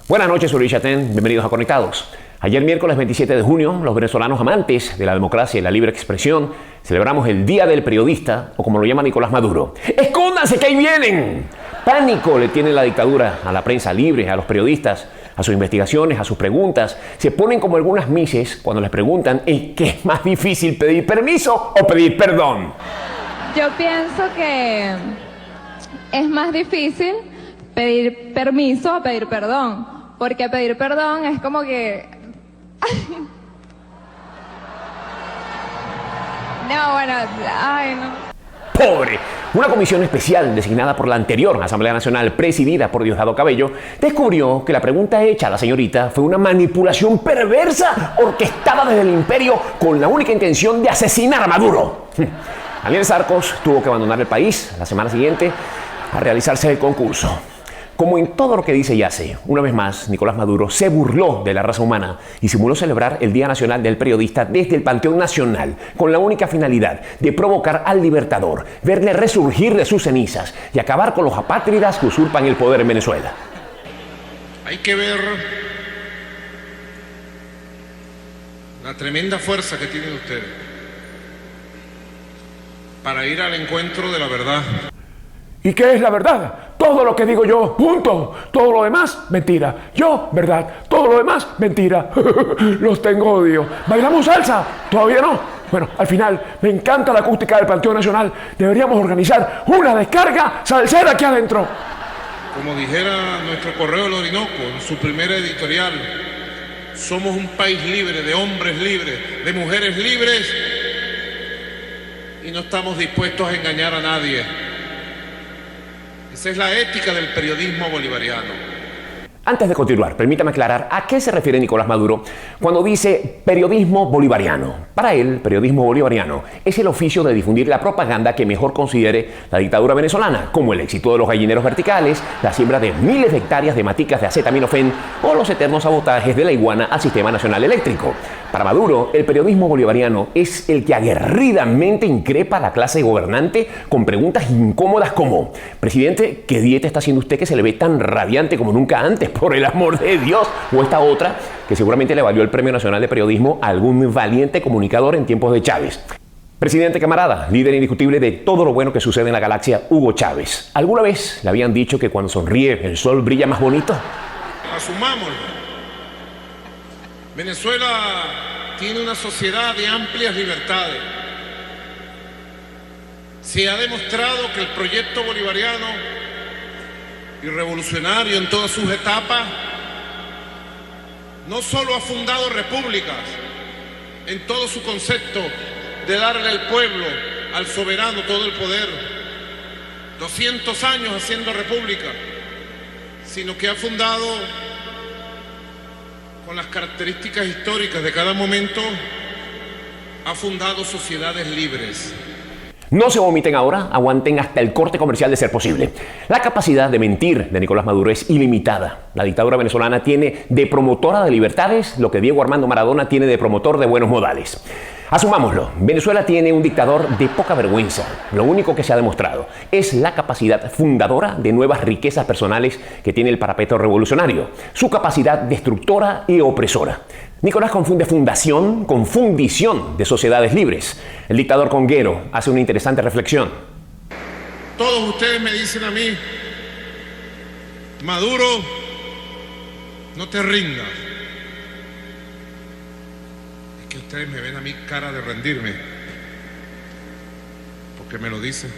Buenas noches, soy Luis Chatén, bienvenidos a Conectados. Ayer miércoles 27 de junio, los venezolanos amantes de la democracia y la libre expresión celebramos el Día del Periodista, o como lo llama Nicolás Maduro. ¡Escóndanse que ahí vienen! Pánico le tiene la dictadura a la prensa libre, a los periodistas, a sus investigaciones, a sus preguntas. Se ponen como algunas mises cuando les preguntan ¿qué es más difícil, pedir permiso o pedir perdón? Yo pienso que es más difícil pedir permiso a pedir perdón, porque pedir perdón es como que... No, bueno, ay, no. ¡Pobre! Una comisión especial designada por la anterior Asamblea Nacional, presidida por Diosdado Cabello, descubrió que la pregunta hecha a la señorita fue una manipulación perversa orquestada desde el imperio con la única intención de asesinar a Maduro. Daniel Sarcos tuvo que abandonar el país la semana siguiente a realizarse el concurso. Como en todo lo que dice y hace, una vez más, Nicolás Maduro se burló de la raza humana y simuló celebrar el Día Nacional del Periodista desde el Panteón Nacional, con la única finalidad de provocar al libertador, verle resurgir de sus cenizas y acabar con los apátridas que usurpan el poder en Venezuela. Hay que ver la tremenda fuerza que tienen ustedes para ir al encuentro de la verdad. ¿Y qué es la verdad? Todo lo que digo yo, punto. Todo lo demás, mentira. Yo, verdad. Todo lo demás, mentira. Los tengo odio. ¿Bailamos salsa? Todavía no. Bueno, al final, me encanta la acústica del Panteón Nacional. Deberíamos organizar una descarga salsera aquí adentro. Como dijera nuestro Correo del Orinoco en su primera editorial, somos un país libre, de hombres libres, de mujeres libres, y no estamos dispuestos a engañar a nadie. Esa es la ética del periodismo bolivariano. Antes de continuar, permítame aclarar a qué se refiere Nicolás Maduro cuando dice periodismo bolivariano. Para él, periodismo bolivariano es el oficio de difundir la propaganda que mejor considere la dictadura venezolana, como el éxito de los gallineros verticales, la siembra de miles de hectáreas de maticas de acetaminofén o los eternos sabotajes de la iguana al Sistema Nacional Eléctrico. Para Maduro, el periodismo bolivariano es el que aguerridamente increpa a la clase gobernante con preguntas incómodas como: presidente, ¿qué dieta está haciendo usted que se le ve tan radiante como nunca antes? Por el amor de Dios. O esta otra, que seguramente le valió el Premio Nacional de Periodismo a algún valiente comunicador en tiempos de Chávez. Presidente camarada, líder indiscutible de todo lo bueno que sucede en la galaxia, Hugo Chávez. ¿Alguna vez le habían dicho que cuando sonríe el sol brilla más bonito? Asumámoslo. Venezuela tiene una sociedad de amplias libertades. Se ha demostrado que el proyecto bolivariano y revolucionario en todas sus etapas no solo ha fundado repúblicas en todo su concepto de darle al pueblo, al soberano, todo el poder, 200 años haciendo república, sino que ha fundado, con las características históricas de cada momento, ha fundado sociedades libres. No se vomiten ahora, aguanten hasta el corte comercial de ser posible. La capacidad de mentir de Nicolás Maduro es ilimitada. La dictadura venezolana tiene de promotora de libertades lo que Diego Armando Maradona tiene de promotor de buenos modales. Asumámoslo, Venezuela tiene un dictador de poca vergüenza. Lo único que se ha demostrado es la capacidad fundadora de nuevas riquezas personales que tiene el parapeto revolucionario, su capacidad destructora y opresora. Nicolás confunde fundación con fundición de sociedades libres. El dictador conguero hace una interesante reflexión. Todos ustedes me dicen a mí: Maduro, no te rindas. Es que ustedes me ven a mí cara de rendirme, porque me lo dicen.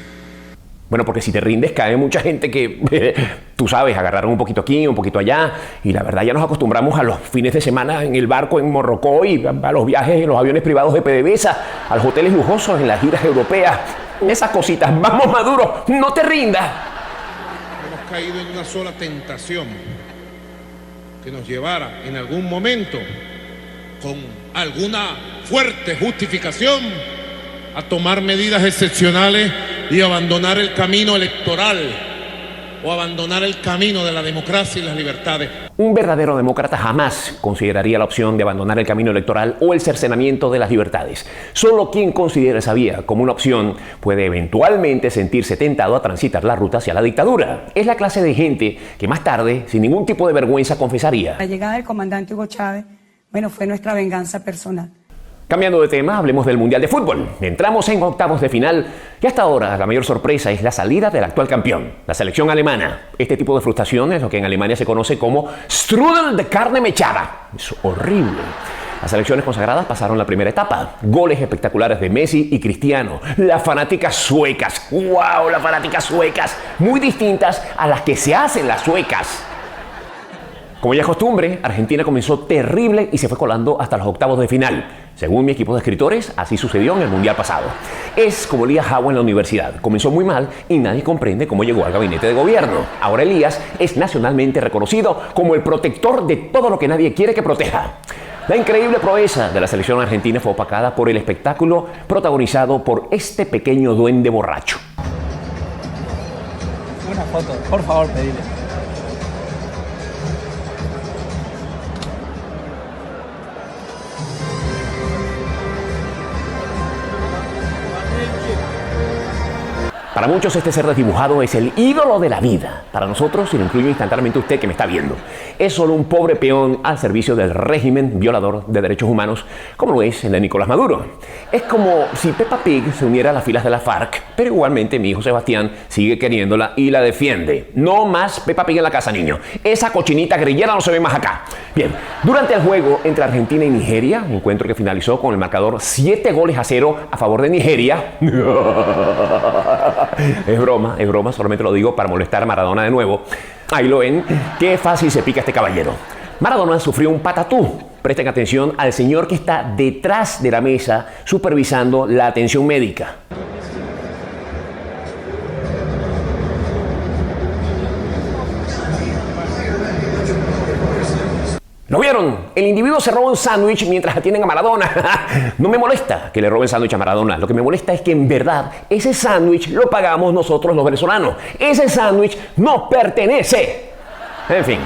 Bueno, porque si te rindes cae mucha gente que, tú sabes, agarraron un poquito aquí, un poquito allá, y la verdad ya nos acostumbramos a los fines de semana en el barco en Morrocoy, a los viajes en los aviones privados de PDVSA, a los hoteles lujosos en las giras europeas, esas cositas. Vamos, Maduro, no te rindas. Hemos caído en una sola tentación que nos llevara en algún momento, con alguna fuerte justificación, a tomar medidas excepcionales y abandonar el camino electoral o abandonar el camino de la democracia y las libertades. Un verdadero demócrata jamás consideraría la opción de abandonar el camino electoral o el cercenamiento de las libertades. Solo quien considera esa vía como una opción puede eventualmente sentirse tentado a transitar la ruta hacia la dictadura. Es la clase de gente que más tarde, sin ningún tipo de vergüenza, confesaría. La llegada del comandante Hugo Chávez, bueno, fue nuestra venganza personal. Cambiando de tema, hablemos del Mundial de Fútbol. Entramos en octavos de final y hasta ahora la mayor sorpresa es la salida del actual campeón, la selección alemana. Este tipo de frustración es lo que en Alemania se conoce como strudel de carne mechada. Es horrible. Las selecciones consagradas pasaron la primera etapa. Goles espectaculares de Messi y Cristiano. Las fanáticas suecas. ¡Wow! Las fanáticas suecas. Muy distintas a las que se hacen las suecas. Como ya es costumbre, Argentina comenzó terrible y se fue colando hasta los octavos de final. Según mi equipo de escritores, así sucedió en el Mundial pasado. Es como Elías Jawa en la universidad. Comenzó muy mal y nadie comprende cómo llegó al gabinete de gobierno. Ahora Elías es nacionalmente reconocido como el protector de todo lo que nadie quiere que proteja. La increíble proeza de la selección argentina fue opacada por el espectáculo protagonizado por este pequeño duende borracho. Una foto, por favor, pedile. Para muchos este ser desdibujado es el ídolo de la vida. Para nosotros, y lo incluyo instantáneamente usted que me está viendo, es solo un pobre peón al servicio del régimen violador de derechos humanos, como lo es el de Nicolás Maduro. Es como si Peppa Pig se uniera a las filas de la FARC, pero igualmente mi hijo Sebastián sigue queriéndola y la defiende. No más Peppa Pig en la casa, niño. Esa cochinita grillera no se ve más acá. Bien, durante el juego entre Argentina y Nigeria, un encuentro que finalizó con el marcador 7-0 a favor de Nigeria. Es broma, solamente lo digo para molestar a Maradona de nuevo. Ahí lo ven, qué fácil se pica este caballero. Maradona sufrió un patatú. Presten atención al señor que está detrás de la mesa supervisando la atención médica. ¿Lo vieron? El individuo se roba un sándwich mientras atienden a Maradona. No me molesta que le roben sándwich a Maradona. Lo que me molesta es que en verdad ese sándwich lo pagamos nosotros los venezolanos. Ese sándwich nos pertenece. En fin.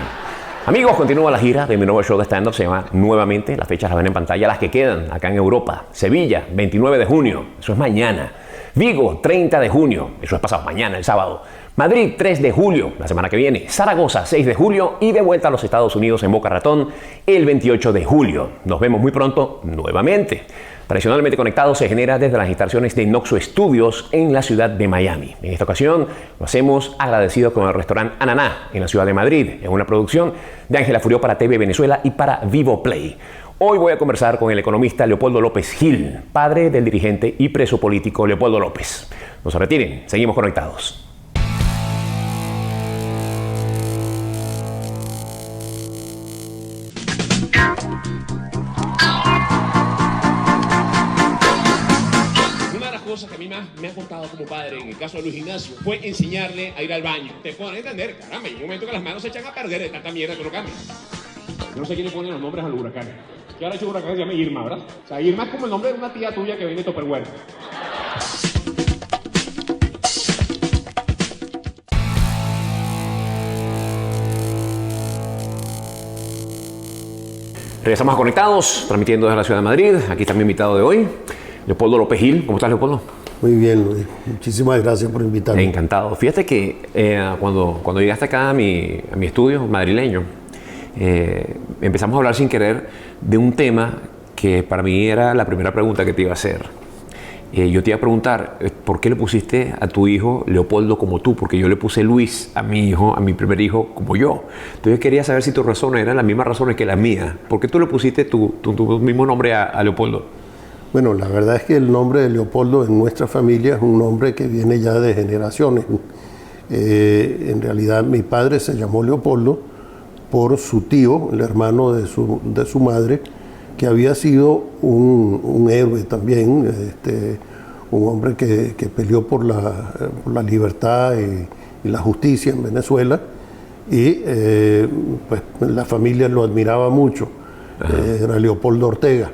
Amigos, continúa la gira de mi nuevo show de stand-up. Se llama Nuevamente. Las fechas las ven en pantalla. Las que quedan acá en Europa. Sevilla, 29 de junio. Eso es mañana. Vigo, 30 de junio. Eso es pasado mañana, el sábado. Madrid, 3 de julio, la semana que viene. Zaragoza, 6 de julio. Y de vuelta a los Estados Unidos en Boca Ratón, el 28 de julio. Nos vemos muy pronto nuevamente. Tradicionalmente Conectados se genera desde las instalaciones de Noxo Studios en la ciudad de Miami. En esta ocasión lo hacemos agradecidos con el restaurante Ananá en la ciudad de Madrid. Es una producción de Ángela Furió para TV Venezuela y para Vivo Play. Hoy voy a conversar con el economista Leopoldo López Gil, padre del dirigente y preso político Leopoldo López. No se retiren, seguimos conectados. Que a mí me ha contado como padre en el caso de Luis Ignacio fue enseñarle a ir al baño. Te pueden entender, caramba, hay un momento que las manos se echan a perder de tanta mierda que lo cambian. Yo no sé quién le pone los nombres a los huracanes. Que ahora ha hecho un huracán que se llama Irma, ¿verdad? O sea, Irma es como el nombre de una tía tuya que viene de Tupperware. Regresamos a Conectados, transmitiendo desde la ciudad de Madrid. Aquí está mi invitado de hoy, Leopoldo López Gil. ¿Cómo estás, Leopoldo? Muy bien, Luis. Muchísimas gracias por invitarme. Encantado. Fíjate que cuando llegaste acá a mi estudio madrileño, empezamos a hablar sin querer de un tema que para mí era la primera pregunta que te iba a hacer. Yo te iba a preguntar, ¿por qué le pusiste a tu hijo Leopoldo como tú? Porque yo le puse Luis a mi hijo, a mi primer hijo, como yo. Entonces quería saber si tus razones eran las mismas razones que las mías. ¿Por qué tú le pusiste tu mismo nombre a Leopoldo? Bueno, la verdad es que el nombre de Leopoldo en nuestra familia es un nombre que viene ya de generaciones. En realidad mi padre se llamó Leopoldo por su tío, el hermano de su madre, que había sido un héroe también, un hombre que peleó por la libertad y la justicia en Venezuela, y pues la familia lo admiraba mucho. Era Leopoldo Ortega,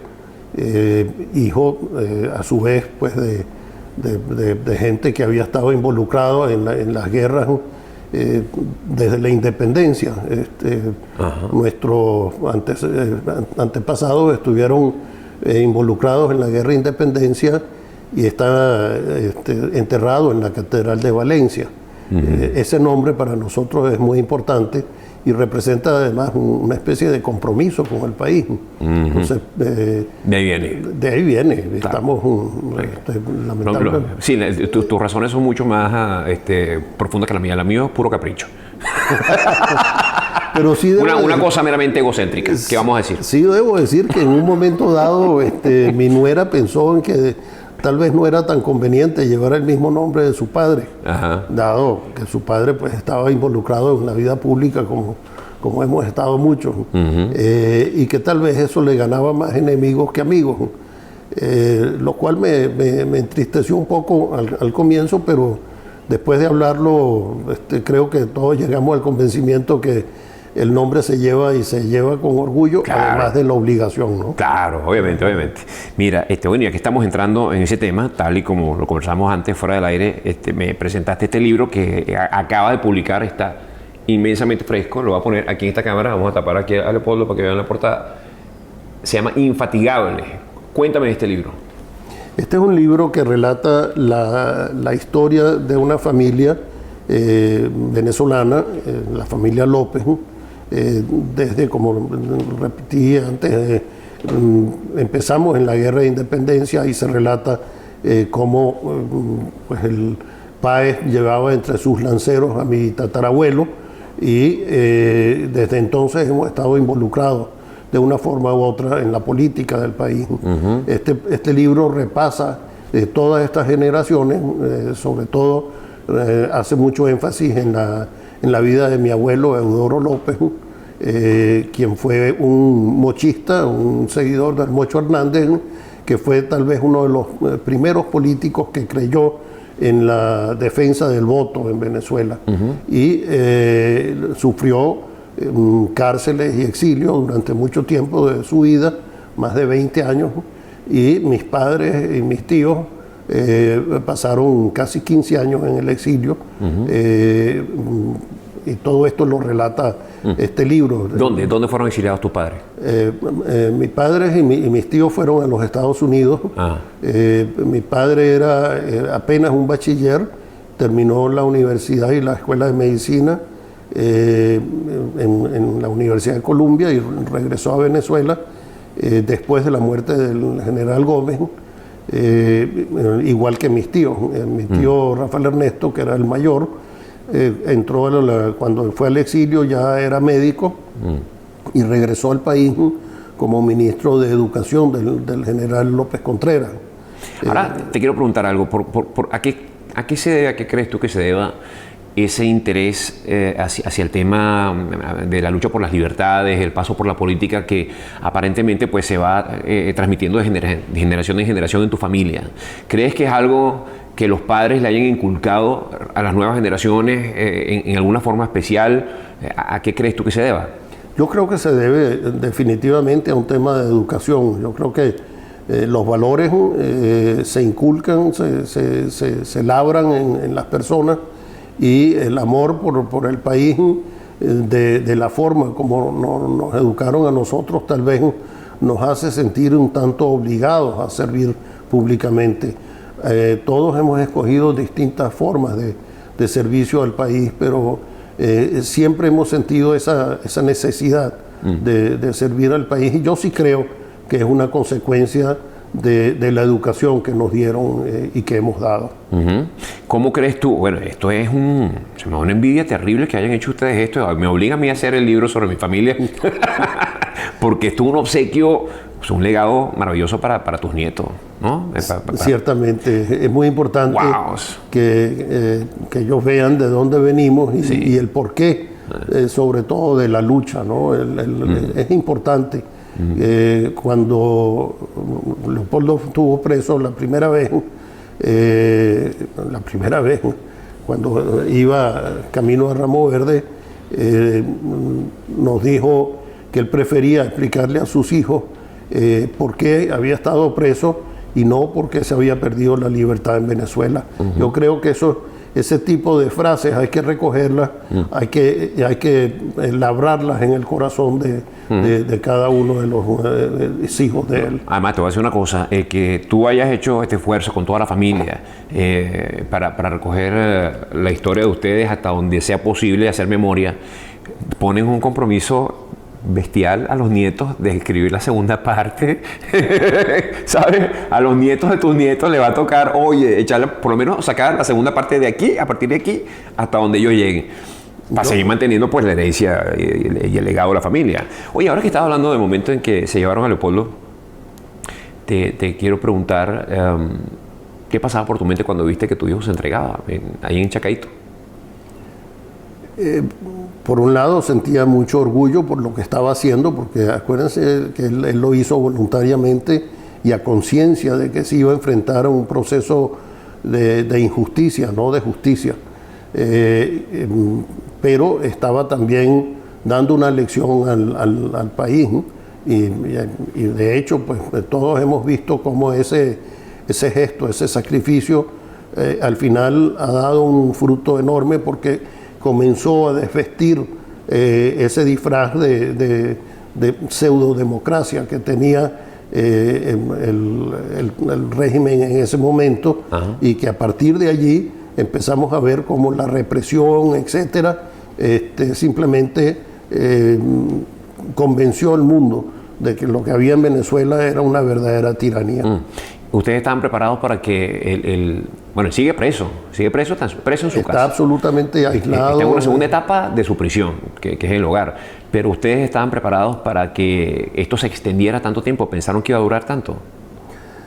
hijo a su vez pues de gente que había estado involucrado en las guerras desde la independencia. Nuestros antepasados estuvieron involucrados en la guerra de independencia y está enterrado en la Catedral de Valencia. Ese nombre para nosotros es muy importante y representa además una especie de compromiso con el país. Entonces, de ahí viene. De ahí viene. Claro. Estamos lamentablemente. Sí, tus razones son mucho más profundas que la mía. La mía es puro capricho. Pero sí una cosa meramente egocéntrica, ¿qué vamos a decir? Sí, debo decir que en un momento dado mi nuera pensó en que tal vez no era tan conveniente llevar el mismo nombre de su padre, dado que su padre pues estaba involucrado en la vida pública como hemos estado muchos, y que tal vez eso le ganaba más enemigos que amigos, lo cual me entristeció un poco al comienzo, pero después de hablarlo creo que todos llegamos al convencimiento que el nombre se lleva y se lleva con orgullo, claro, además de la obligación, ¿no? Claro, obviamente. Mira, bueno, ya que estamos entrando en ese tema, tal y como lo conversamos antes fuera del aire, me presentaste este libro que acaba de publicar, está inmensamente fresco, lo voy a poner aquí en esta cámara, vamos a tapar aquí a Leopoldo para que vean la portada. Se llama Infatigable. Cuéntame de este libro. Este es un libro que relata la historia de una familia venezolana, la familia López, desde, como repetí antes, empezamos en la guerra de independencia y se relata cómo pues el Páez llevaba entre sus lanceros a mi tatarabuelo y desde entonces hemos estado involucrados de una forma u otra en la política del país. Este libro repasa todas estas generaciones, sobre todo hace mucho énfasis en la vida de mi abuelo Eudoro López, quien fue un mochista, un seguidor del Mocho Hernández, que fue tal vez uno de los primeros políticos que creyó en la defensa del voto en Venezuela y sufrió cárceles y exilio durante mucho tiempo de su vida, más de 20 años, y mis padres y mis tíos pasaron casi 15 años en el exilio, y todo esto lo relata este libro. ¿Dónde fueron exiliados tus padres? Mis padres y mis tíos fueron a los Estados Unidos. Mi padre era apenas un bachiller, terminó la universidad y la escuela de medicina en la Universidad de Columbia y regresó a Venezuela después de la muerte del general Gómez. Igual que mis tíos. Mi tío Rafael Ernesto, que era el mayor, entró cuando fue al exilio, ya era médico y regresó al país como ministro de Educación del general López Contreras. Ahora te quiero preguntar algo. ¿A qué se debe, a qué crees tú que se deba ese interés hacia el tema de la lucha por las libertades, el paso por la política que aparentemente pues se va transmitiendo de generación en generación en tu familia? ¿Crees que es algo que los padres le hayan inculcado a las nuevas generaciones en alguna forma especial? ¿A qué crees tú que se deba? Yo creo que se debe definitivamente a un tema de educación. Yo creo que los valores se inculcan, se labran en las personas, y el amor por el país, de la forma como nos educaron a nosotros, tal vez nos hace sentir un tanto obligados a servir públicamente. Todos hemos escogido distintas formas de servicio al país, pero siempre hemos sentido esa necesidad de servir al país, y yo sí creo que es una consecuencia de la educación que nos dieron y que hemos dado. ¿Cómo crees tú? Bueno, esto es se me da una envidia terrible que hayan hecho ustedes esto. Me obliga a mí a hacer el libro sobre mi familia porque esto es un obsequio, es un legado maravilloso para tus nietos, ¿no? Ciertamente, es muy importante que ellos vean de dónde venimos y el porqué, sobre todo de la lucha, ¿no? Es importante. Cuando Leopoldo estuvo preso la primera vez, cuando iba camino a Ramo Verde, nos dijo que él prefería explicarle a sus hijos por qué había estado preso y no porque se había perdido la libertad en Venezuela. Yo creo que eso ese tipo de frases hay que recogerlas, hay que labrarlas en el corazón de cada uno de los hijos de él. Además, te voy a decir una cosa, el que tú hayas hecho este esfuerzo con toda la familia para recoger la historia de ustedes hasta donde sea posible, hacer memoria, ponen un compromiso bestial a los nietos de escribir la segunda parte. ¿Sabes? A los nietos de tus nietos le va a tocar, oye, echarle, por lo menos sacar la segunda parte de aquí, a partir de aquí, hasta donde ellos lleguen. Para seguir manteniendo pues la herencia y el legado de la familia. Oye, ahora que estaba hablando del momento en que se llevaron a Leopoldo, te quiero preguntar, ¿qué pasaba por tu mente cuando viste que tu hijo se entregaba ahí en Chacaito? Por un lado sentía mucho orgullo por lo que estaba haciendo, porque acuérdense que él lo hizo voluntariamente y a conciencia de que se iba a enfrentar a un proceso de injusticia, no de justicia. Pero estaba también dando una lección al país, ¿no? Y de hecho pues todos hemos visto cómo ese gesto, ese sacrificio al final ha dado un fruto enorme, porque comenzó a desvestir ese disfraz de pseudodemocracia que tenía el régimen en ese momento. Ajá. Y que a partir de allí empezamos a ver cómo la represión, etcétera, simplemente convenció al mundo de que lo que había en Venezuela era una verdadera tiranía. ¿Ustedes estaban preparados para que bueno, sigue preso, está preso en su casa? Está absolutamente aislado. Está en una segunda etapa de su prisión, que es el hogar. Pero ustedes estaban preparados para que esto se extendiera tanto tiempo. ¿Pensaron que iba a durar tanto?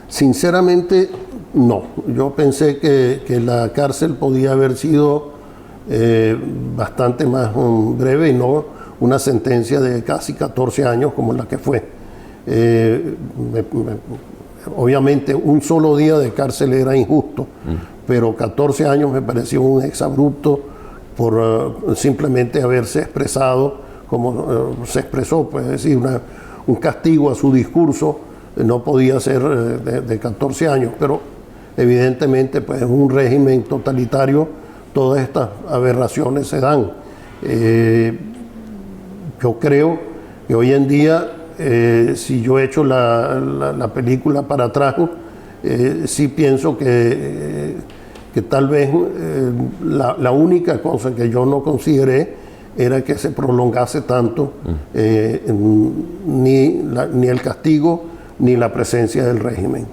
Sinceramente, no. Yo pensé que la cárcel podía haber sido bastante más breve y no una sentencia de casi 14 años como la que fue. Obviamente un solo día de cárcel era injusto, pero 14 años me pareció un exabrupto por simplemente haberse expresado como se expresó, pues, es decir, un castigo a su discurso no podía ser de 14 años, pero evidentemente pues en un régimen totalitario todas estas aberraciones se dan. Yo creo que hoy en día si yo echo la película para atrás, sí pienso que tal vez la única cosa que yo no consideré era que se prolongase tanto ni el castigo ni la presencia del régimen.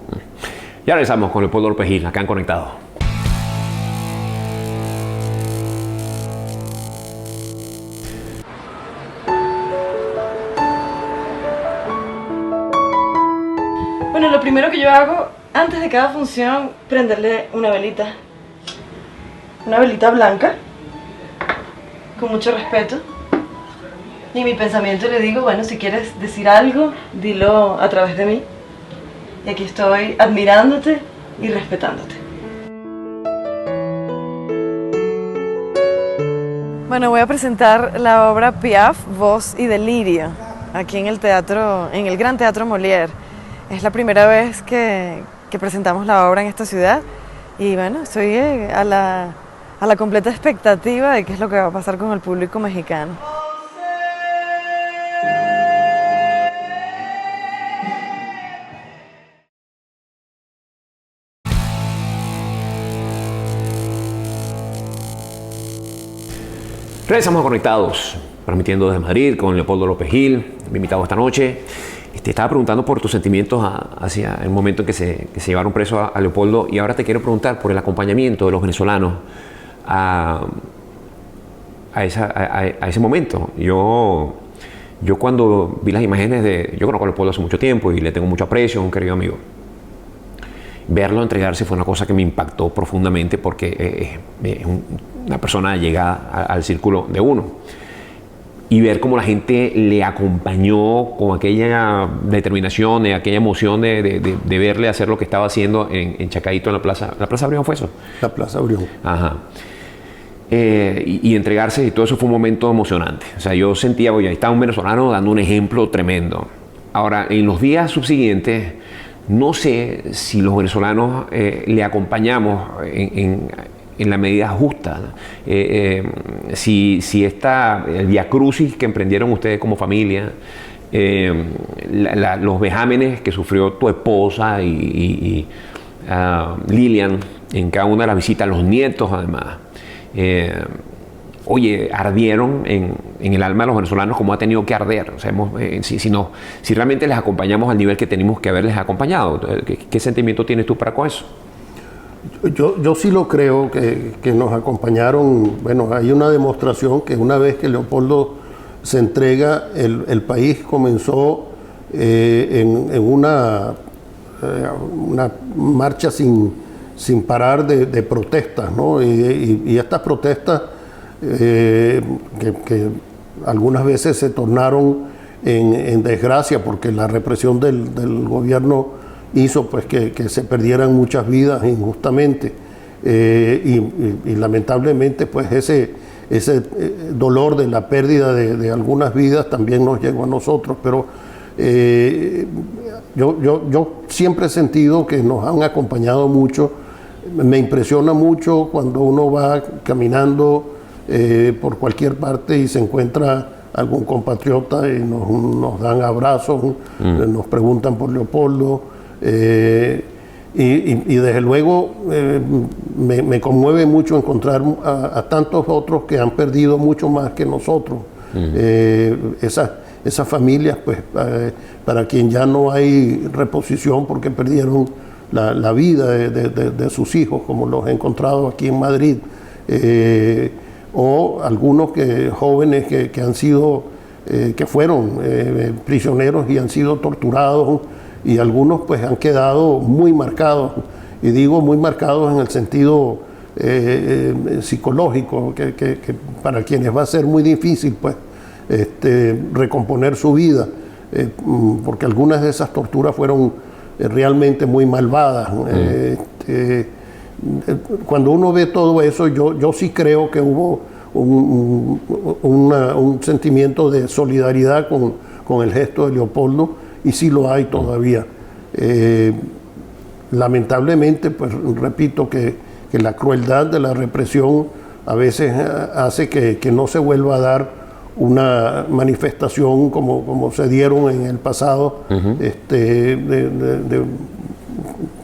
Ya regresamos con Leopoldo López Gil, acá en Conectado. Bueno, lo primero que yo hago antes de cada función, prenderle una velita blanca, con mucho respeto. Y en mi pensamiento le digo, bueno, si quieres decir algo, dilo a través de mí. Y aquí estoy admirándote y respetándote. Bueno, voy a presentar la obra Piaf, Voz y Delirio, aquí en el Gran Teatro Molière. Es la primera vez que presentamos la obra en esta ciudad y bueno, estoy a la completa expectativa de qué es lo que va a pasar con el público mexicano. Regresamos a Conectados, transmitiendo desde Madrid con Leopoldo López Gil, mi invitado esta noche. Te estaba preguntando por tus sentimientos hacia el momento en que se llevaron preso a Leopoldo, y ahora te quiero preguntar por el acompañamiento de los venezolanos a ese momento. Yo cuando vi las imágenes yo conozco a Leopoldo hace mucho tiempo y le tengo mucho aprecio, es un querido amigo. Verlo entregarse fue una cosa que me impactó profundamente porque es una persona llegada al círculo de uno. Y ver cómo la gente le acompañó con aquella determinación, aquella emoción de verle hacer lo que estaba haciendo en Chacaito, en la Plaza. ¿La Plaza Brión fue eso? La Plaza Brión. Ajá. Y entregarse, y todo eso fue un momento emocionante. O sea, yo sentía, oye, ahí estaba un venezolano dando un ejemplo tremendo. Ahora, en los días subsiguientes, no sé si los venezolanos le acompañamos en la medida justa. Si el viacrucis que emprendieron ustedes como familia, los vejámenes que sufrió tu esposa y Lilian en cada una de las visitas, los nietos además, ardieron en el alma de los venezolanos como ha tenido que arder. O sea, si realmente les acompañamos al nivel que tenemos que haberles acompañado, ¿qué sentimiento tienes tú para con eso? Yo sí lo creo que nos acompañaron. Bueno, hay una demostración que una vez que Leopoldo se entrega, el país comenzó en una marcha sin parar de protestas, ¿no? Y estas protestas que algunas veces se tornaron en desgracia porque la represión del gobierno hizo pues que se perdieran muchas vidas injustamente, y lamentablemente pues ese dolor de la pérdida de algunas vidas también nos llegó a nosotros, pero yo siempre he sentido que nos han acompañado mucho. Me impresiona mucho cuando uno va caminando por cualquier parte y se encuentra algún compatriota y nos dan abrazos, nos preguntan por Leopoldo, y desde luego me conmueve mucho encontrar a tantos otros que han perdido mucho más que nosotros. Esas familias, pues, para quien ya no hay reposición porque perdieron la vida de sus hijos, como los he encontrado aquí en Madrid, o algunos jóvenes que han sido, que fueron prisioneros y han sido torturados, y algunos pues han quedado muy marcados, y digo muy marcados en el sentido psicológico, que para quienes va a ser muy difícil pues recomponer su vida, porque algunas de esas torturas fueron realmente muy malvadas. Cuando uno ve todo eso, yo sí creo que hubo un sentimiento de solidaridad con el gesto de Leopoldo, y sí lo hay todavía. Lamentablemente, pues repito que la crueldad de la represión a veces hace que no se vuelva a dar una manifestación como se dieron en el pasado,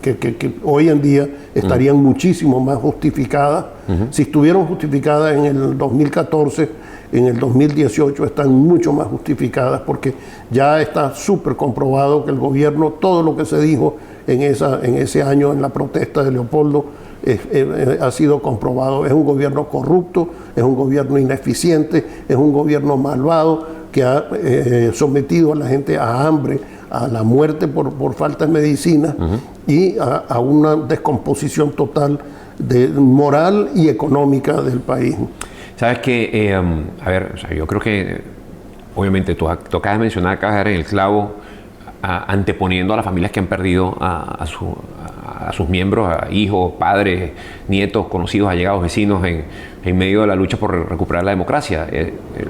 que hoy en día estarían muchísimo más justificadas. Si estuvieron justificadas en el 2014, en el 2018 están mucho más justificadas, porque ya está súper comprobado que el gobierno, todo lo que se dijo en ese año en la protesta de Leopoldo, ha sido comprobado. Es un gobierno corrupto, es un gobierno ineficiente, es un gobierno malvado que ha sometido a la gente a hambre, a la muerte por falta de medicina, y a una descomposición total moral y económica del país. Sabes que, yo creo que obviamente tú acabas de mencionar, acabas de dar en el clavo, anteponiendo a las familias que han perdido a sus miembros, a hijos, padres, nietos, conocidos, allegados, vecinos, en medio de la lucha por recuperar la democracia.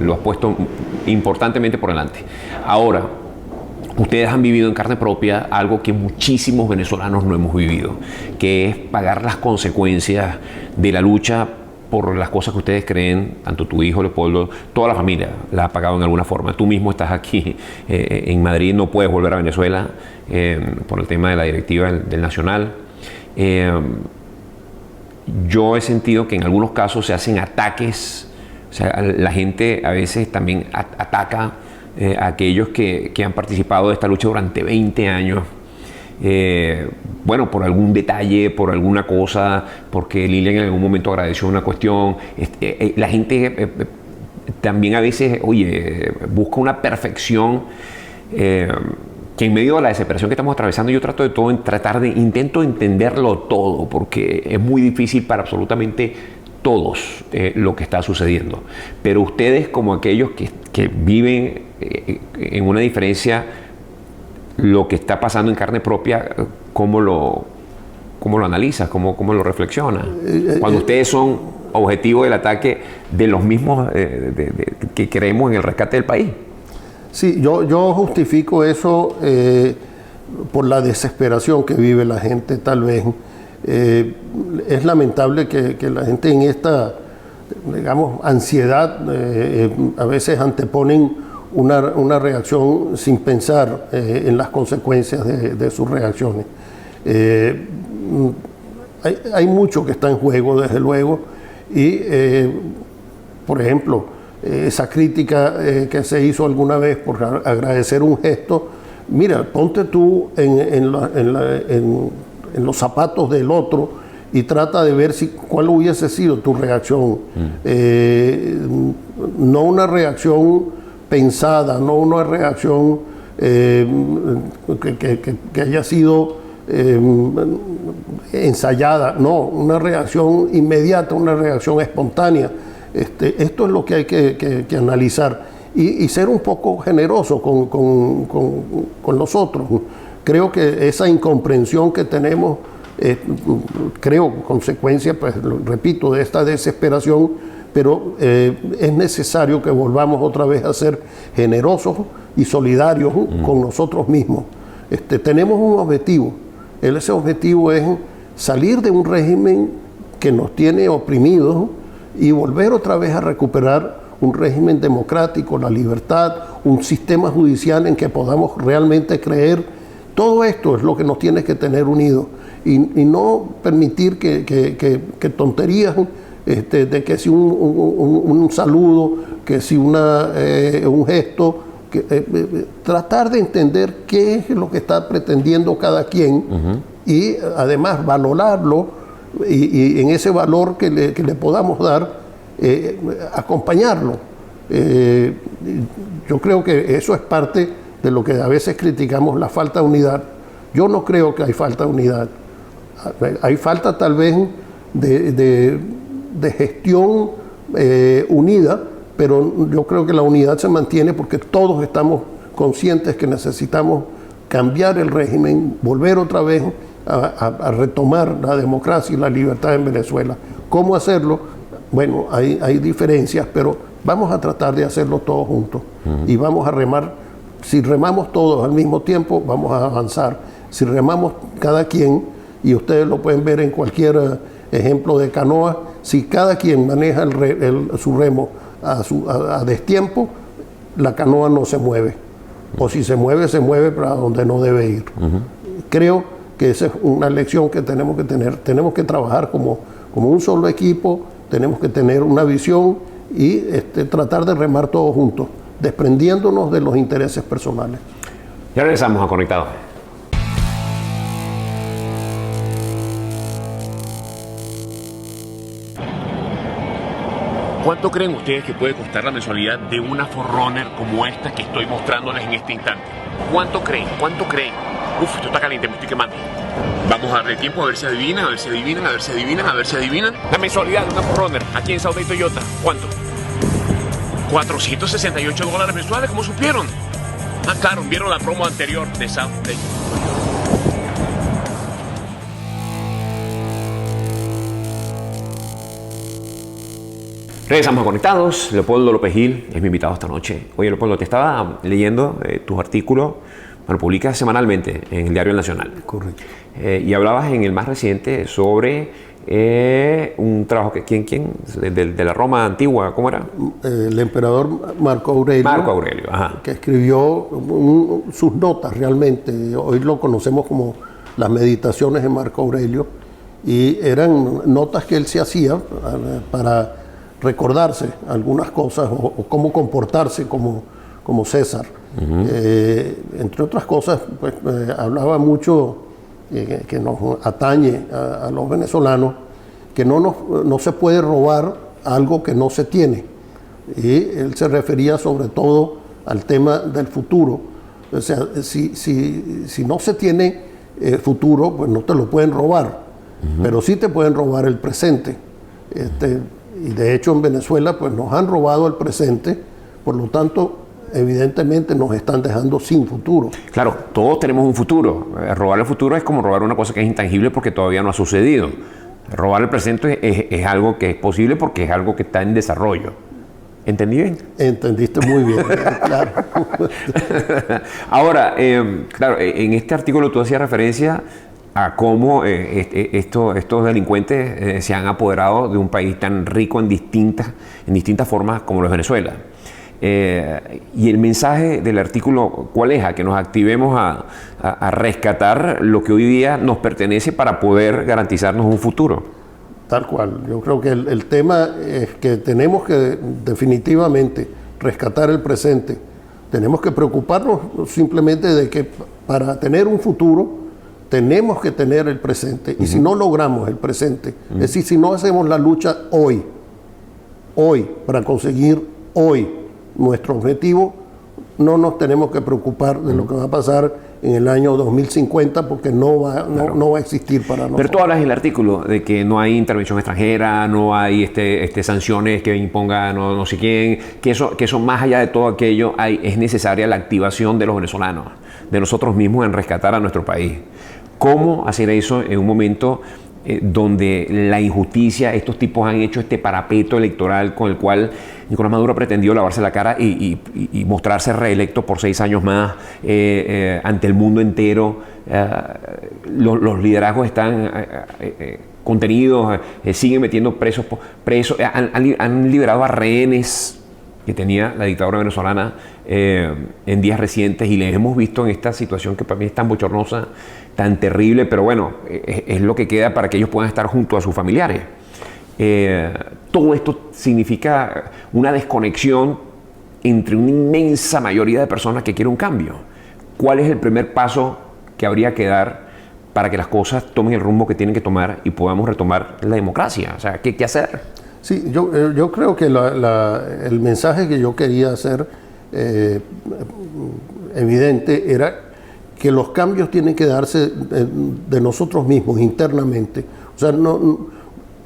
Lo has puesto importantemente por delante. Ahora, ustedes han vivido en carne propia algo que muchísimos venezolanos no hemos vivido, que es pagar las consecuencias de la lucha por las cosas que ustedes creen, tanto tu hijo Leopoldo, toda la familia la ha pagado en alguna forma. Tú mismo estás aquí en Madrid, no puedes volver a Venezuela por el tema de la directiva del Nacional. Yo he sentido que en algunos casos se hacen ataques, o sea, la gente a veces también ataca a aquellos que han participado de esta lucha durante 20 años. Por algún detalle, por alguna cosa, porque Lilian en algún momento agradeció una cuestión. La gente también a veces, busca una perfección que en medio de la desesperación que estamos atravesando, yo trato de todo, intento entenderlo todo, porque es muy difícil para absolutamente todos lo que está sucediendo. Pero ustedes, como aquellos que viven en una diferencia, lo que está pasando en carne propia, ¿cómo lo analizas? ¿Cómo lo reflexionas? Cuando ustedes son objetivo del ataque de los mismos que creemos en el rescate del país. Sí, yo justifico eso por la desesperación que vive la gente, tal vez. Es lamentable que la gente en esta, digamos, ansiedad, a veces anteponen una reacción sin pensar en las consecuencias de sus reacciones. Hay mucho que está en juego, desde luego, y, por ejemplo, esa crítica que se hizo alguna vez por agradecer un gesto, mira, ponte tú en los zapatos del otro y trata de ver cuál hubiese sido tu reacción. No una reacción pensada, no una reacción que haya sido ensayada, no, una reacción inmediata, una reacción espontánea. Esto es lo que hay que analizar y ser un poco generoso con los otros. Creo que esa incomprensión que tenemos, creo, consecuencia, pues repito, de esta desesperación, pero es necesario que volvamos otra vez a ser generosos y solidarios con nosotros mismos. Tenemos un objetivo. Ese objetivo es salir de un régimen que nos tiene oprimidos y volver otra vez a recuperar un régimen democrático, la libertad, un sistema judicial en que podamos realmente creer. Todo esto es lo que nos tiene que tener unidos y no permitir que tonterías de que si un saludo, que si un gesto, tratar de entender qué es lo que está pretendiendo cada quien y además valorarlo y en ese valor que le podamos dar, acompañarlo. Yo creo que eso es parte de lo que a veces criticamos, la falta de unidad. Yo no creo que hay falta de unidad. Hay falta tal vez de gestión unida, pero yo creo que la unidad se mantiene porque todos estamos conscientes que necesitamos cambiar el régimen, volver otra vez a retomar la democracia y la libertad en Venezuela. ¿Cómo hacerlo? Bueno, hay diferencias, pero vamos a tratar de hacerlo todos juntos y vamos a remar. Si remamos todos al mismo tiempo, vamos a avanzar. Si remamos cada quien, y ustedes lo pueden ver en cualquier ejemplo de canoa, si cada quien maneja su remo a destiempo, la canoa no se mueve. O si se mueve para donde no debe ir. Creo que esa es una lección que tenemos que tener. Tenemos que trabajar como un solo equipo, tenemos que tener una visión y tratar de remar todos juntos, desprendiéndonos de los intereses personales. Ya regresamos a Conectados. ¿Cuánto creen ustedes que puede costar la mensualidad de una Forerunner como esta que estoy mostrándoles en este instante? ¿Cuánto creen? ¿Cuánto creen? Uf, esto está caliente, me estoy quemando. Vamos a darle tiempo a ver si adivinan, a ver si adivinan, a ver si adivinan, a ver si adivinan. La mensualidad de una Forerunner aquí en Southgate Toyota, ¿cuánto? $468 mensuales, ¿cómo supieron? Ah, claro, vieron la promo anterior de Southgate. Regresamos a Conectados. Leopoldo López Gil es mi invitado esta noche. Oye, Leopoldo, te estaba leyendo tus artículos, bueno, publicas semanalmente en el Diario El Nacional. Correcto. Y hablabas en el más reciente sobre un trabajo que, ¿quién? De la Roma antigua, ¿cómo era? El emperador Marco Aurelio. Marco Aurelio, ajá. Que escribió sus notas realmente. Hoy lo conocemos como las meditaciones de Marco Aurelio. Y eran notas que él se hacía para recordarse algunas cosas o cómo comportarse como César. Entre otras cosas, pues, hablaba mucho que nos atañe a los venezolanos, que no se puede robar algo que no se tiene. Y él se refería sobre todo al tema del futuro. O sea, si no se tiene futuro, pues no te lo pueden robar, pero sí te pueden robar el presente. Y de hecho en Venezuela pues nos han robado el presente, por lo tanto evidentemente nos están dejando sin futuro. Claro, todos tenemos un futuro. Robar el futuro es como robar una cosa que es intangible porque todavía no ha sucedido. Robar el presente es algo que es posible porque es algo que está en desarrollo. ¿Entendí bien? Entendiste muy bien, claro. Ahora, claro, en este artículo tú hacías referencia a cómo estos delincuentes se han apoderado de un país tan rico en distintas formas como lo es Venezuela. Y el mensaje del artículo, ¿cuál es? A que nos activemos a rescatar lo que hoy día nos pertenece para poder garantizarnos un futuro. Tal cual. Yo creo que el tema es que tenemos que definitivamente rescatar el presente. Tenemos que preocuparnos simplemente de que para tener un futuro tenemos que tener el presente. Y si no logramos el presente, es decir, si no hacemos la lucha hoy, para conseguir hoy nuestro objetivo, no nos tenemos que preocupar de lo que va a pasar en el año 2050 porque no va a existir para nosotros. Pero tú hablas en el artículo de que no hay intervención extranjera, no hay sanciones que imponga no sé quién, que eso más allá de todo aquello es necesaria la activación de los venezolanos, de nosotros mismos en rescatar a nuestro país. ¿Cómo hacer eso en un momento donde la injusticia, estos tipos han hecho este parapeto electoral con el cual Nicolás Maduro pretendió lavarse la cara y mostrarse reelecto por 6 años más ante el mundo entero? Los liderazgos están contenidos, siguen metiendo presos, han liberado a rehenes que tenía la dictadura venezolana en días recientes, y les hemos visto en esta situación que para mí es tan bochornosa, tan terrible, pero bueno, es lo que queda para que ellos puedan estar junto a sus familiares. Todo esto significa una desconexión entre una inmensa mayoría de personas que quieren un cambio. ¿Cuál es el primer paso que habría que dar para que las cosas tomen el rumbo que tienen que tomar y podamos retomar la democracia? O sea, ¿qué hacer? Sí, yo creo que el mensaje que yo quería hacer evidente era que los cambios tienen que darse de nosotros mismos, internamente. O sea, no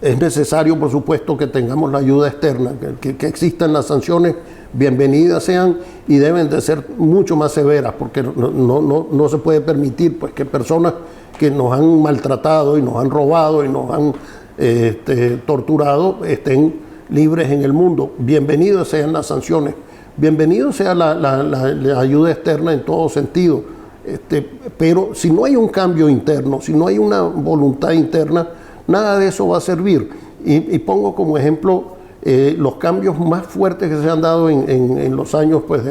es necesario, por supuesto, que tengamos la ayuda externa, que existan las sanciones, bienvenidas sean, y deben de ser mucho más severas, porque no se puede permitir pues que personas que nos han maltratado y nos han robado y nos han torturado estén libres en el mundo. Bienvenidas sean las sanciones, bienvenido sea la ayuda externa en todo sentido. Pero si no hay un cambio interno, si no hay una voluntad interna, nada de eso va a servir. Y pongo como ejemplo los cambios más fuertes que se han dado en los años pues,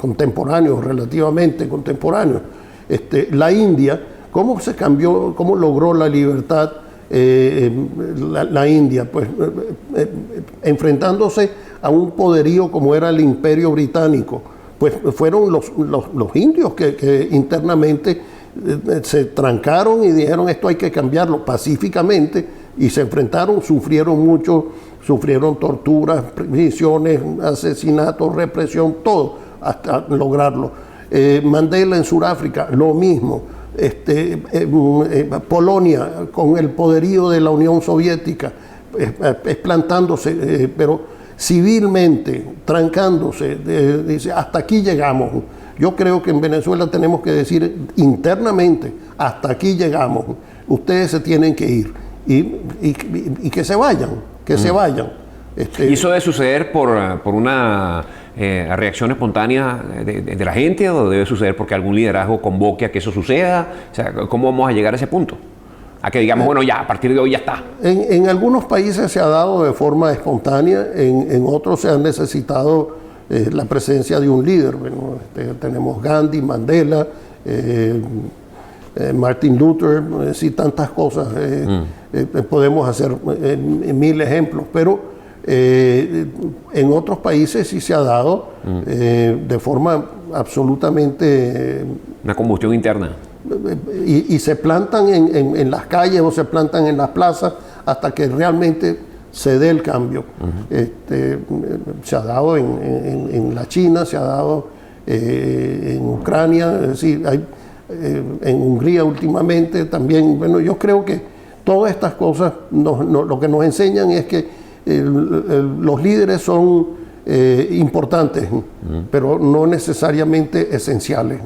contemporáneos, relativamente contemporáneos. La India, ¿cómo se cambió, cómo logró la libertad la India? Pues enfrentándose a un poderío como era el Imperio Británico. Pues fueron los indios que internamente se trancaron y dijeron esto hay que cambiarlo pacíficamente, y se enfrentaron, sufrieron mucho, sufrieron torturas, prisiones, asesinatos, represión, todo hasta lograrlo. Mandela en Sudáfrica, lo mismo. Polonia con el poderío de la Unión Soviética, explantándose, pero civilmente, trancándose, dice, hasta aquí llegamos. Yo creo que en Venezuela tenemos que decir internamente, hasta aquí llegamos, ustedes se tienen que ir, y que se vayan, se vayan. ¿Y eso debe suceder por una reacción espontánea de la gente, o debe suceder porque algún liderazgo convoque a que eso suceda? O sea, ¿cómo vamos a llegar a ese punto? A que digamos, bueno, ya, a partir de hoy ya está. En algunos países se ha dado de forma espontánea, en otros se ha necesitado la presencia de un líder. Bueno, tenemos Gandhi, Mandela, Martin Luther, sí, tantas cosas. Podemos hacer 1000 ejemplos, pero en otros países sí se ha dado de forma absolutamente... Una combustión interna. Y se plantan en las calles o se plantan en las plazas hasta que realmente se dé el cambio. Se ha dado en la China, se ha dado en Ucrania, es decir, en Hungría últimamente también. Bueno, yo creo que todas estas cosas lo que nos enseñan es que los líderes son importantes, pero no necesariamente esenciales.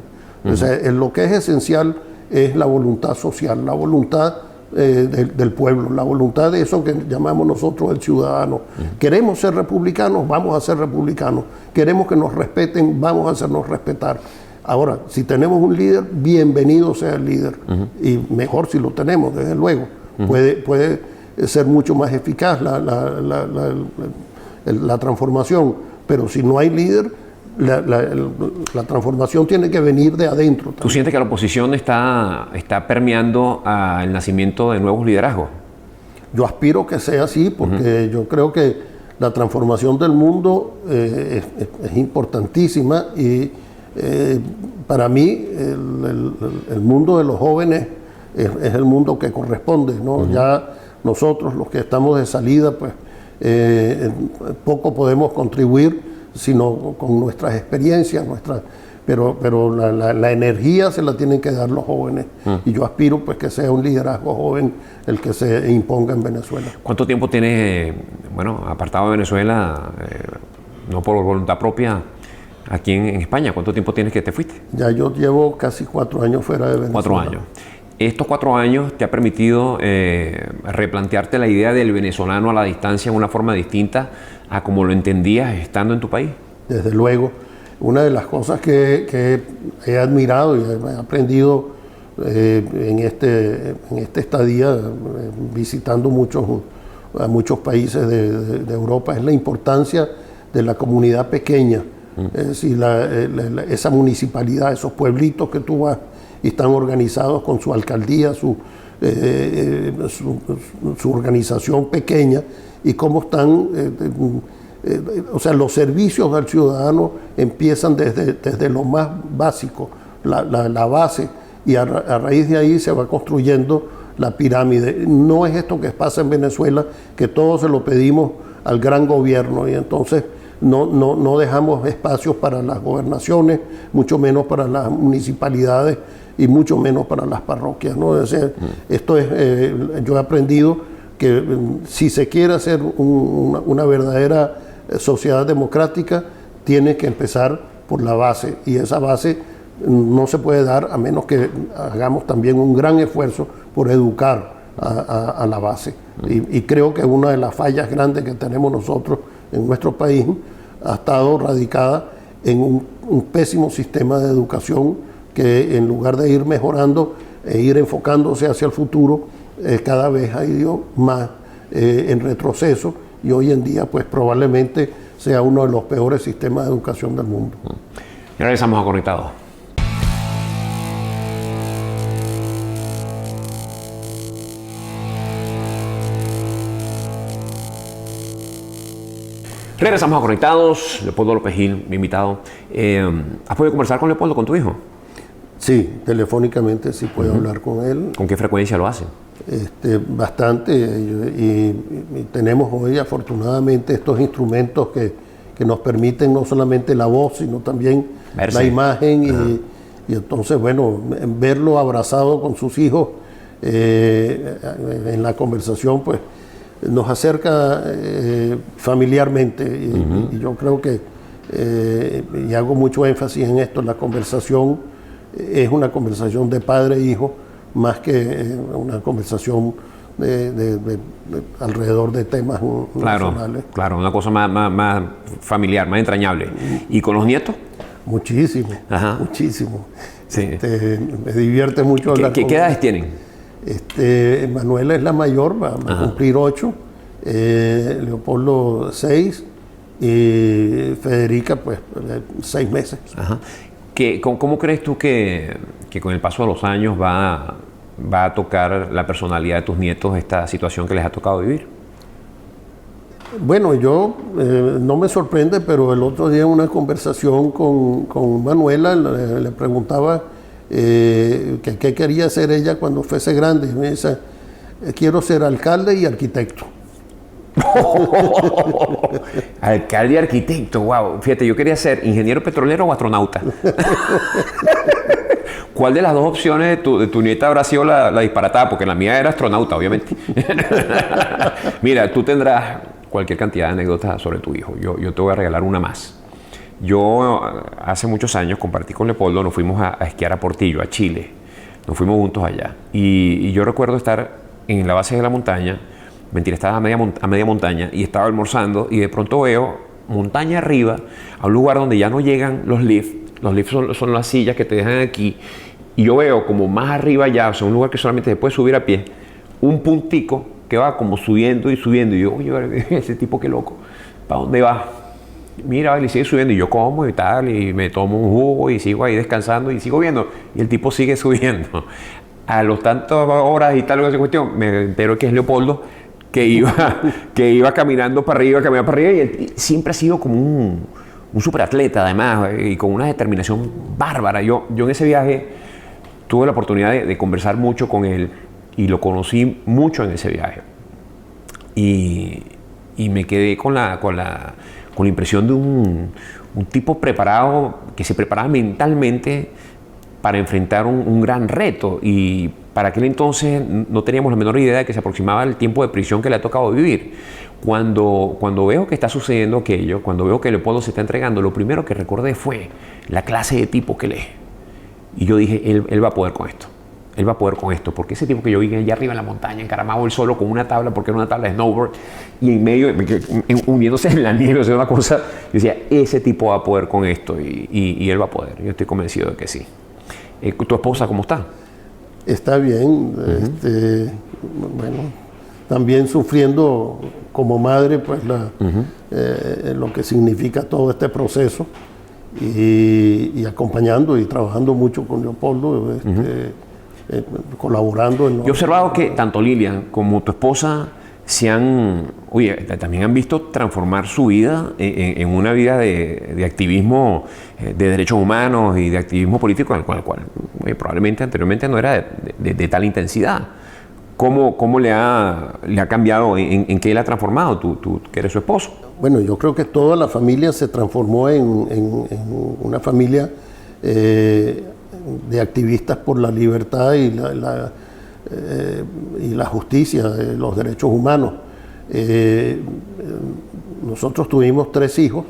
O sea, lo que es esencial es la voluntad social, la voluntad del pueblo, la voluntad de eso que llamamos nosotros el ciudadano. Queremos ser republicanos, vamos a ser republicanos. Queremos que nos respeten, vamos a hacernos respetar. Ahora, si tenemos un líder, bienvenido sea el líder. Y mejor si lo tenemos, desde luego. Puede ser mucho más eficaz la transformación. Pero si no hay líder, la transformación tiene que venir de adentro también. ¿Tú sientes que la oposición está permeando el nacimiento de nuevos liderazgos? Yo aspiro que sea así, porque yo creo que la transformación del mundo es importantísima y para mí el mundo de los jóvenes es el mundo que corresponde, ¿no? Ya nosotros, los que estamos de salida, pues poco podemos contribuir, sino con nuestras experiencias, pero la energía se la tienen que dar los jóvenes. Y yo aspiro pues que sea un liderazgo joven el que se imponga en Venezuela. ¿Cuánto tiempo tienes, apartado de Venezuela, no por voluntad propia, aquí en España? ¿Cuánto tiempo tienes que te fuiste? Ya yo llevo casi 4 años fuera de Venezuela. 4 años. ¿Estos 4 años te ha permitido replantearte la idea del venezolano a la distancia en una forma distinta a como lo entendías estando en tu país? Desde luego. Una de las cosas que he admirado y he aprendido en esta estadía, visitando muchos países de Europa, es la importancia de la comunidad pequeña. Es decir, esa municipalidad, esos pueblitos que tú vas y están organizados con su alcaldía, su organización pequeña, y cómo están, o sea, los servicios al ciudadano empiezan desde lo más básico, la base, y a raíz de ahí se va construyendo la pirámide. No es esto que pasa en Venezuela, que todo se lo pedimos al gran gobierno, y entonces no dejamos espacios para las gobernaciones, mucho menos para las municipalidades y mucho menos para las parroquias, ¿no? Es decir, esto es, yo he aprendido que si se quiere hacer una verdadera sociedad democrática, tiene que empezar por la base, y esa base no se puede dar a menos que hagamos también un gran esfuerzo por educar a la base. Y creo que una de las fallas grandes que tenemos nosotros en nuestro país ha estado radicada en un pésimo sistema de educación que, en lugar de ir mejorando e ir enfocándose hacia el futuro, cada vez ha ido más en retroceso, y hoy en día pues probablemente sea uno de los peores sistemas de educación del mundo. Y regresamos a Conectados. Regresamos a Conectados. Leopoldo López Gil, mi invitado. ¿Has podido conversar con Leopoldo, con tu hijo? Sí, telefónicamente sí puedo hablar con él. ¿Con qué frecuencia lo hacen? Bastante, y tenemos hoy afortunadamente estos instrumentos que nos permiten no solamente la voz, sino también la imagen, y entonces, bueno, verlo abrazado con sus hijos en la conversación, pues nos acerca familiarmente, y yo creo que, y hago mucho énfasis en esto, la conversación es una conversación de padre e hijo, más que una conversación alrededor de temas nacionales. Claro, una cosa más familiar, más entrañable. ¿Y con los nietos? Muchísimo, muchísimo. Sí. Me divierte mucho hablar con ¿Qué edades tienen? Manuela es la mayor, va a cumplir 8, Leopoldo 6, y Federica pues 6 meses. ¿Cómo crees tú que con el paso de los años va a tocar la personalidad de tus nietos esta situación que les ha tocado vivir? Bueno, yo no me sorprende, pero el otro día en una conversación con Manuela le preguntaba qué quería ser ella cuando fuese grande, y me dice: quiero ser alcalde y arquitecto. Alcalde y arquitecto, wow. Fíjate, yo quería ser ingeniero petrolero o astronauta. ¿Cuál de las dos opciones de tu nieta habrá sido la disparatada? Porque la mía era astronauta, obviamente. Mira, tú tendrás cualquier cantidad de anécdotas sobre tu hijo. Yo te voy a regalar una más. Yo hace muchos años compartí con Leopoldo, nos fuimos a esquiar a Portillo, a Chile. Nos fuimos juntos allá. Y yo recuerdo estar en la base de la montaña. Mentira, estaba a media montaña y estaba almorzando, y de pronto veo montaña arriba, a un lugar donde ya no llegan los lifts, Los lifts son las sillas que te dejan aquí. Y yo veo como más arriba allá, o sea, un lugar que solamente se puede subir a pie, un puntico que va como subiendo y subiendo. Y yo, oye, ese tipo qué loco, ¿para dónde va? Mira, y sigue subiendo. Y yo como y tal, y me tomo un jugo y sigo ahí descansando y sigo viendo. Y el tipo sigue subiendo. A los tantas horas y tal, esa cuestión, me entero que es Leopoldo, que iba caminando para arriba, y él siempre ha sido como un superatleta además, y con una determinación bárbara. Yo en ese viaje tuve la oportunidad de conversar mucho con él y lo conocí mucho en ese viaje. Y me quedé con la impresión de un tipo preparado, que se preparaba mentalmente para enfrentar un gran reto. Y para aquel entonces no teníamos la menor idea de que se aproximaba el tiempo de prisión que le ha tocado vivir. Cuando veo que está sucediendo aquello, cuando veo que Leopoldo se está entregando, lo primero que recordé fue la clase de tipo que él es. Y yo dije, él va a poder con esto. Él va a poder con esto, porque ese tipo que yo vi allá arriba en la montaña, encaramado él solo con una tabla, porque era una tabla de snowboard, y en medio, hundiéndose en la nieve, o sea, una cosa, yo decía, ese tipo va a poder con esto, y él va a poder. Yo estoy convencido de que sí. ¿Tu esposa cómo está? Está bien, bueno, también sufriendo como madre, pues lo que significa todo este proceso, y acompañando y trabajando mucho con Leopoldo, colaborando. Yo he observado que tanto Lilian como tu esposa también han visto transformar su vida en una vida de activismo de derechos humanos y de activismo político, el cual probablemente anteriormente no era de tal intensidad. ¿Cómo le ha cambiado? ¿En qué le ha transformado tú que eres su esposo? Bueno, yo creo que toda la familia se transformó en una familia de activistas por la libertad y la justicia, los derechos humanos. Nosotros tuvimos 3 hijos,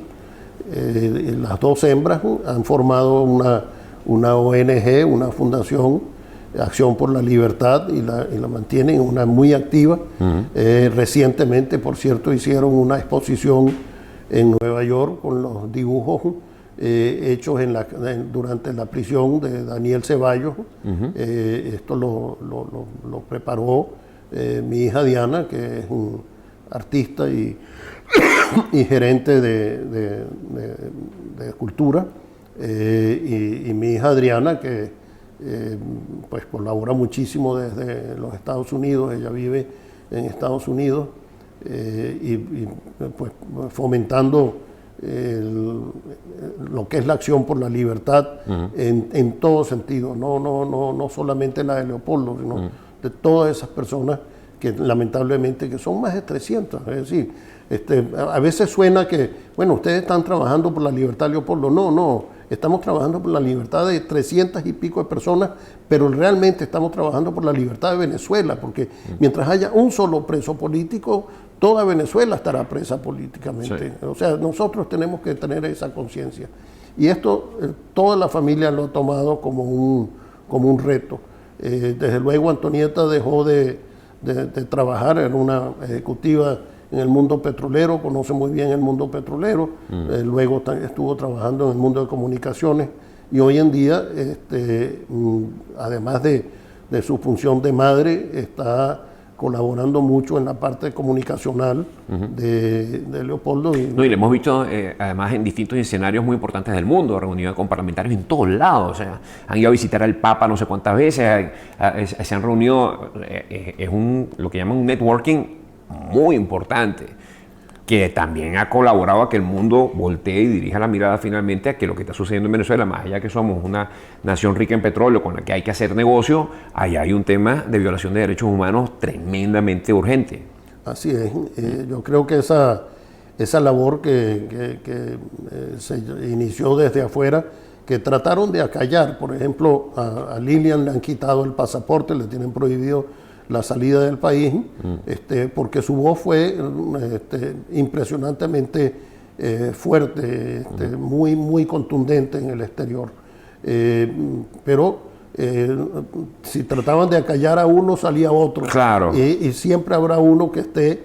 las 2 hembras han formado una ONG, una fundación, Acción por la Libertad, y la mantienen, una muy activa. Recientemente, por cierto, hicieron una exposición en Nueva York con los dibujos hechos durante la prisión de Daniel Ceballos. Esto lo preparó mi hija Diana, que es un artista y gerente de cultura, y mi hija Adriana, que pues colabora muchísimo desde los Estados Unidos. Ella vive en Estados Unidos, y pues fomentando lo que es la acción por la libertad en todo sentido, no solamente la de Leopoldo, sino de todas esas personas que lamentablemente, que son más de 300, es decir, a veces suena que, bueno, ustedes están trabajando por la libertad, Leopoldo. No, estamos trabajando por la libertad de 300 y pico de personas, pero realmente estamos trabajando por la libertad de Venezuela, porque mientras haya un solo preso político, toda Venezuela estará presa políticamente. Sí. O sea, nosotros tenemos que tener esa conciencia. Y esto, toda la familia lo ha tomado como un reto. Desde luego, Antonieta dejó de trabajar, era una ejecutiva en el mundo petrolero, conoce muy bien el mundo petrolero. Luego estuvo trabajando en el mundo de comunicaciones, y hoy en día, además de su función de madre, está colaborando mucho en la parte comunicacional de Leopoldo. Y le hemos visto además en distintos escenarios muy importantes del mundo, reunido con parlamentarios en todos lados. O sea, han ido a visitar al Papa no sé cuántas veces, se han reunido, es lo que llaman un networking muy importante, que también ha colaborado a que el mundo voltee y dirija la mirada finalmente a que lo que está sucediendo en Venezuela, más allá que somos una nación rica en petróleo con la que hay que hacer negocio, allá hay un tema de violación de derechos humanos tremendamente urgente. Así es. Yo creo que esa labor que se inició desde afuera, que trataron de acallar, por ejemplo, a Lilian le han quitado el pasaporte, le tienen prohibido la salida del país, porque su voz fue impresionantemente fuerte, muy, muy contundente en el exterior. Pero si trataban de acallar a uno, salía otro. Claro. Y siempre habrá uno que esté,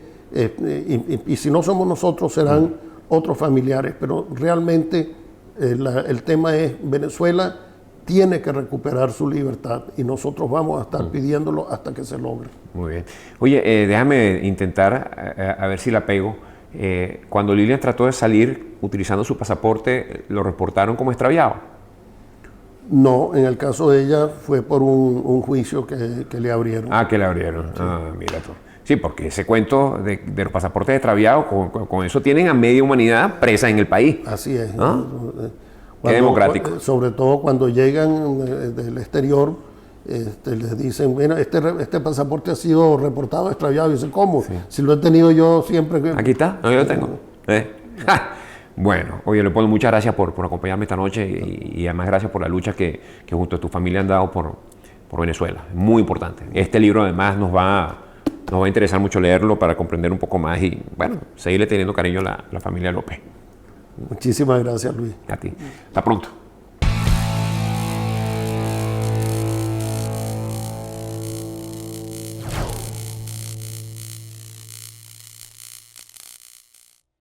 y si no somos nosotros, serán otros familiares, pero realmente El tema es, Venezuela tiene que recuperar su libertad y nosotros vamos a estar pidiéndolo hasta que se logre. Muy bien. Oye, déjame intentar a ver si la pego. Cuando Lilian trató de salir utilizando su pasaporte, ¿lo reportaron como extraviado? No, en el caso de ella fue por un juicio que le abrieron. Ah, que le abrieron. Sí. Ah, mira tú. Sí, porque ese cuento de los pasaportes extraviados, con eso tienen a media humanidad presa en el país. Así es. ¿Ah? Qué democrático. Sobre todo cuando llegan del exterior, les dicen, bueno, este pasaporte ha sido reportado extraviado. Y dicen, ¿cómo? Sí. Si lo he tenido yo siempre. Aquí está, no, yo lo tengo. Bueno, oye, Leopoldo, muchas gracias por acompañarme esta noche y además gracias por la lucha que junto a tu familia han dado por Venezuela. Muy importante. Este libro además nos va a interesar mucho leerlo para comprender un poco más y, bueno, seguirle teniendo cariño a la familia López. Muchísimas gracias, Luis. A ti. Hasta pronto.